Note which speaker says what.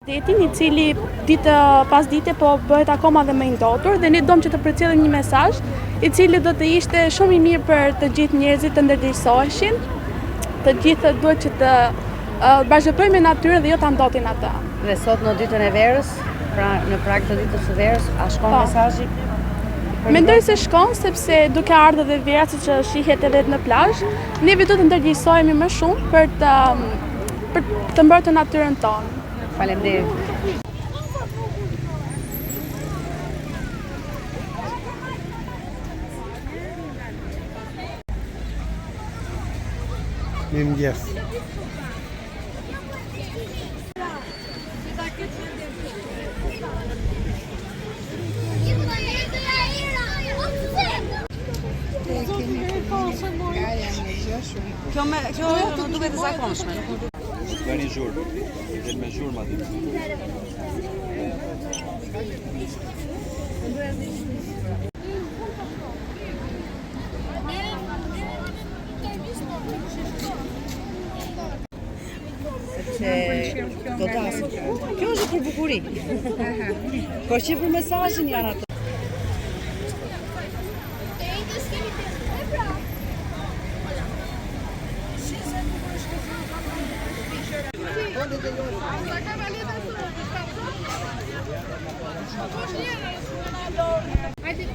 Speaker 1: Detin I cili ditë pas dite po bëhet akoma dhe më I ndotur dhe ne dom që të përcjellim një mesazh I cili do të ishte shumë I mirë për të gjithë njerëzit të ndërgjegjësoheshin. Të gjithë duhet që të bashkëpunojnë me natyrën dhe jo ta ndotin atë.
Speaker 2: Dhe sot në ditën e verës, pra në prag të ditës së verës, a shkon mesazhi?
Speaker 1: Mendoj se shkon sepse duke ardhur dhe vera siç shihet edhe në plazh, ne duhet të ndërgjegjësohemi më shumë për të mbrojtur natyrën tonë.
Speaker 2: Faleminderit.
Speaker 3: Mirëmëngjes.
Speaker 2: Kjo nuk duket e zakonshme.
Speaker 4: Bëni zhurmë, del me zhurmë aty.
Speaker 2: Do dasim. Kjo është për bukuri. Por që për mesazhin janë ato.
Speaker 5: Hajde,